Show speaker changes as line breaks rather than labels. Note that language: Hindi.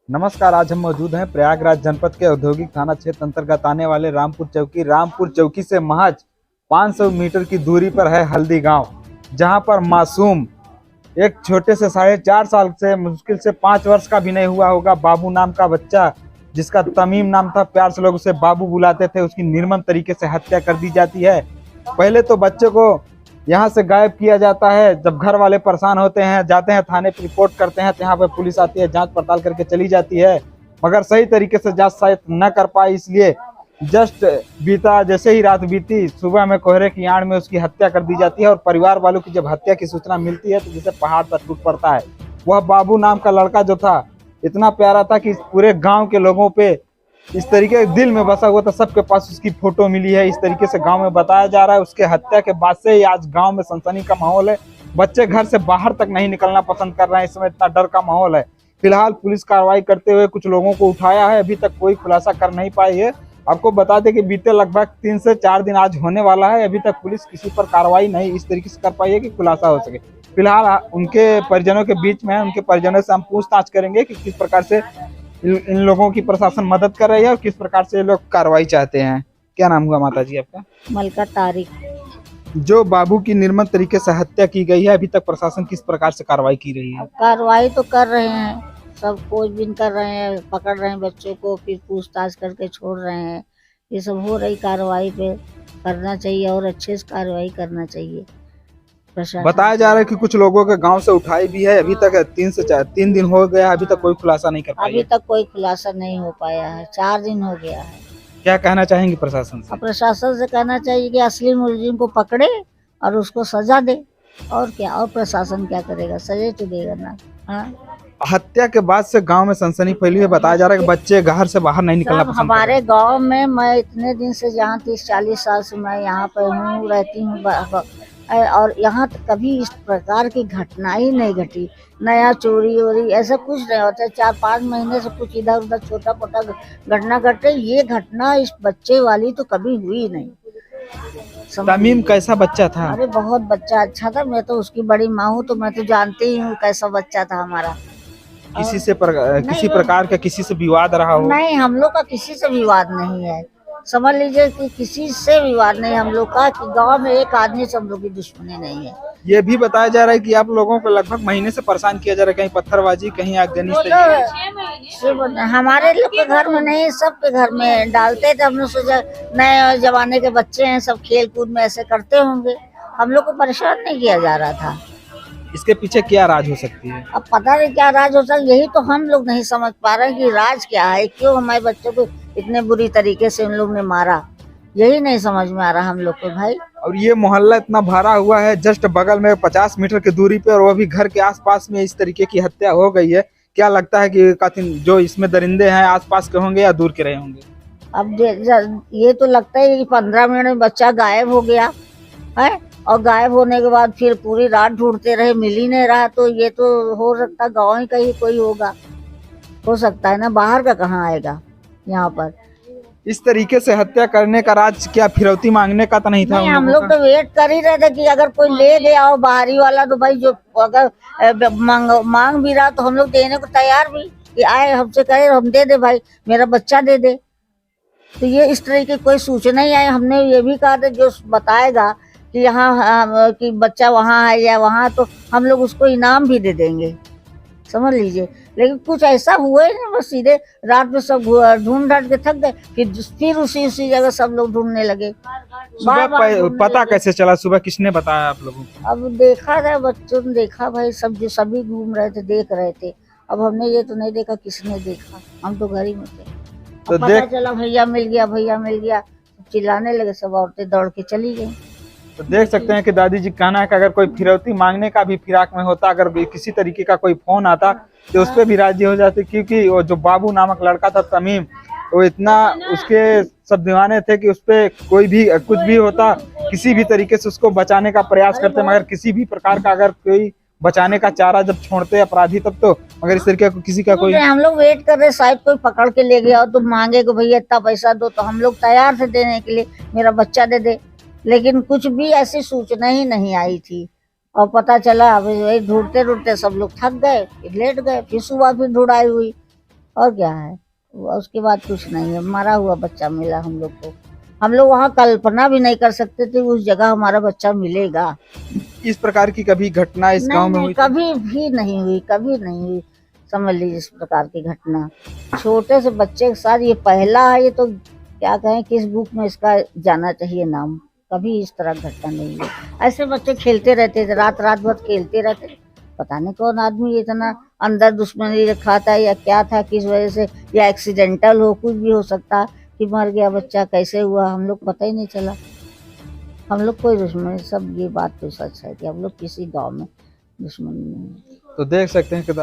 नमस्कार। आज हम मौजूद हैं प्रयागराज जनपद के औद्योगिक थाना क्षेत्र अंतर्गत आने वाले रामपुर चौकी से महज 500 मीटर की दूरी पर है हल्दी गांव, जहां पर मासूम एक छोटे से 4.5 साल से मुश्किल से 5 वर्ष का भी नहीं हुआ होगा बाबू नाम का बच्चा, जिसका तमीम नाम था, प्यार से लोग उसे बाबू बुलाते थे, उसकी निर्मम तरीके से हत्या कर दी जाती है। पहले तो बच्चे को यहाँ से गायब किया जाता है। जब घर वाले परेशान होते हैं, जाते हैं थाने पे रिपोर्ट करते हैं, तो यहाँ पे पुलिस आती है, जांच पड़ताल करके चली जाती है, मगर सही तरीके से जांच शायद न कर पाई। इसलिए जस्ट बीता जैसे ही रात बीती, सुबह में कोहरे की आड़ में उसकी हत्या कर दी जाती है। और परिवार वालों की जब हत्या की सूचना मिलती है तो जैसे पहाड़ पर टूट पड़ता है। वह बाबू नाम का लड़का जो था, इतना प्यारा था कि पूरे गांव के लोगों पे इस तरीके दिल में बसा हुआ था। सबके पास उसकी फोटो मिली है। इस तरीके से गांव में बताया जा रहा है। उसके हत्या के बाद से ही आज गांव में सनसनी का माहौल है। बच्चे घर से बाहर तक नहीं निकलना पसंद कर रहे हैं। इस समय इतना डर का माहौल है। फिलहाल पुलिस कार्रवाई करते हुए कुछ लोगों को उठाया है। अभी तक कोई खुलासा कर नहीं पाई है। आपको बता दें कि बीते लगभग 3 से 4 दिन आज होने वाला है। अभी तक पुलिस किसी पर कार्रवाई नहीं इस तरीके से कर पाई है कि खुलासा हो सके। फिलहाल उनके परिजनों के बीच में है। उनके परिजनों से हम पूछताछ करेंगे कि किस प्रकार से इन लोगों की प्रशासन मदद कर रही है और किस प्रकार से ये लोग कार्रवाई चाहते हैं। क्या नाम हुआ माता जी आपका?
मलका तारिक।
जो बाबू की निर्मम तरीके से हत्या की गई है, अभी तक प्रशासन किस प्रकार से कार्रवाई की रही है?
अब कार्रवाई तो कर रहे हैं, सब खोजबीन कर रहे हैं, पकड़ रहे हैं बच्चों को, फिर पूछताछ करके छोड़ रहे हैं। ये सब हो रही कार्रवाई पे करना चाहिए और अच्छे से कार्रवाई करना चाहिए। प्रशासन
बताया जा रहा है कि कुछ लोगों के गांव से उठाई भी है। अभी तक 3 दिन हो गया, अभी तक कोई खुलासा नहीं कर पाई
अभी
है।
तक कोई खुलासा नहीं हो पाया है, 4 दिन हो गया है।
क्या कहना चाहेंगे प्रशासन से?
अब प्रशासन से कहना चाहिए कि असली मुलजिम को पकड़े और उसको सजा दे। और क्या, और प्रशासन क्या करेगा? सजा तो देगा ना। हाँ,
हत्या के बाद से गांव में सनसनी फैली है। बताया जा रहा है कि बच्चे घर से बाहर नहीं निकलना
सब
पसंद कर रहे
हमारे गांव में, मैं इतने दिन से, जहाँ 30-40 साल से मैं यहाँ पर हूँ, रहती हूँ, और यहाँ कभी इस प्रकार की घटना ही नहीं घटी। नया चोरी वोरी ऐसा कुछ नहीं होता। 4-5 महीने से कुछ इधर उधर छोटा मोटा घटना घटे, ये घटना इस बच्चे वाली तो कभी हुई नहीं।
तमीम कैसा बच्चा था?
अरे बहुत बच्चा अच्छा था। मैं तो उसकी बड़ी माँ हूँ, तो मैं तो जानती ही हूँ कैसा बच्चा था हमारा।
किसी प्रकार का किसी से विवाद रहा हो?
नहीं, हम लोग का किसी से विवाद नहीं है। समझ लीजिए कि किसी से विवाद नहीं हम लोग का, कि गांव में एक आदमी से हम लोग की दुश्मनी नहीं है।
ये भी बताया जा रहा है कि आप लोगों को लगभग महीने से परेशान किया जा रहा है, कहीं पत्थरबाजी, कहीं आगजनी।
हमारे लोग के घर में नहीं, सबके घर में डालते थे। हम लोग सोचा नए जमाने के बच्चे हैं, सब खेल कूद में ऐसे करते होंगे। हम लोग को परेशान नहीं किया जा रहा था।
इसके पीछे क्या राज हो सकती है?
अब पता नहीं क्या राज हो सकता, यही तो हम लोग नहीं समझ पा रहे कि राज क्या है, क्यों हमारे बच्चों को इतने बुरी तरीके से उन लोग ने मारा। यही नहीं समझ में आ रहा हम लोग को भाई।
और ये मोहल्ला इतना भरा हुआ है, जस्ट बगल में 50 मीटर की दूरी पे, और वो भी घर के आसपास में इस तरीके की हत्या हो गई है। क्या लगता है कि कातिल जो इसमें दरिंदे हैं आसपास के होंगे या दूर के रहे होंगे?
अब ये तो लगता है कि 15 मिनट में बच्चा गायब हो गया है, और गायब होने के बाद फिर पूरी रात ढूंढते रहे, मिल ही नहीं रहा। तो ये तो हो सकता गाँव ही का ही कोई होगा, हो सकता है ना, बाहर का कहाँ आएगा यहाँ पर।
इस तरीके से हत्या करने का राज क्या फिरौती मांगने का तो नहीं था?
नहीं, हम लोग तो वेट कर ही रहे थे कि अगर कोई ले गया हो बाहरी वाला, तो भाई जो अगर मांग भी रहा तो हम लोग देने को तैयार भी, कि आए हमसे कहे हम दे दे भाई, मेरा बच्चा दे दे। तो ये इस तरह की कोई सूचना ही आई। हमने ये भी कहा था जो बताएगा कि यहाँ कि बच्चा वहाँ है या वहाँ, तो हम लोग उसको इनाम भी दे देंगे, समझ लीजिए। लेकिन कुछ ऐसा हुआ ही नहीं, बस सीधे रात में सब ढूंढ ढांढ के थक गए। फिर उसी जगह सब लोग ढूंढने लगे।
सुबह पता कैसे चला? सुबह किसने बताया आप लोगों को?
अब देखा था, बच्चों ने देखा भाई, सब जो सभी घूम रहे थे, देख रहे थे। अब हमने ये तो नहीं देखा किसने देखा, हम तो घर ही में थे।
तो
पता चला भैया मिल गया, भैया मिल गया, चिल्लाने लगे, सब औरतें दौड़ के चली गई।
तो देख सकते हैं कि दादी जी कहना है कि अगर कोई फिरौती मांगने का भी फिराक में होता, अगर किसी तरीके का कोई फोन आता तो उस पर भी राजी हो जाते, क्योंकि वो जो बाबू नामक लड़का था तमीम, वो इतना उसके सब दीवाने थे कि उस पर कोई भी कुछ भी होता, किसी भी तरीके से उसको बचाने का प्रयास करते। मगर किसी भी प्रकार का अगर कोई बचाने का चारा जब छोड़ते अपराधी, तब तो मगर इस तरीके का किसी का कोई।
हम लोग वेट कर रहे, शायद कोई पकड़ के ले गया हो तो मांगे को भैया इतना पैसा दो, तो हम लोग तैयार थे देने के लिए, मेरा बच्चा दे दे। लेकिन कुछ भी ऐसी सूचना ही नहीं आई थी। और पता चला, अब ढूंढते ढूंढते सब लोग थक गए, लेट गए। फिर सुबह फिर ढूंढाई हुई, और क्या है। उसके बाद कुछ नहीं है, मरा हुआ बच्चा मिला हम लोग को। हम लोग वहाँ कल्पना भी नहीं कर सकते थे उस जगह हमारा बच्चा मिलेगा।
इस प्रकार की कभी घटना इस गांव में
नहीं
हुई थी?
कभी भी नहीं हुई, कभी नहीं हुई। समझ लीजिए इस प्रकार की घटना छोटे से बच्चे के साथ ये पहला है। ये तो क्या कहें, किस बुक में इसका जाना चाहिए नाम। कभी इस तरह घटना नहीं हुई। ऐसे बच्चे खेलते रहते थे, रात रात भर खेलते रहते थे। पता नहीं कौन आदमी इतना अंदर दुश्मनी रखा था या क्या था, किस वजह से, या एक्सीडेंटल हो, कुछ भी हो सकता कि मर गया बच्चा, कैसे हुआ हम लोग पता ही नहीं चला। हम लोग कोई दुश्मनी, सब ये बात तो सच है कि हम लोग किसी गांव में दुश्मनी नहीं है।
तो देख सकते हैं कि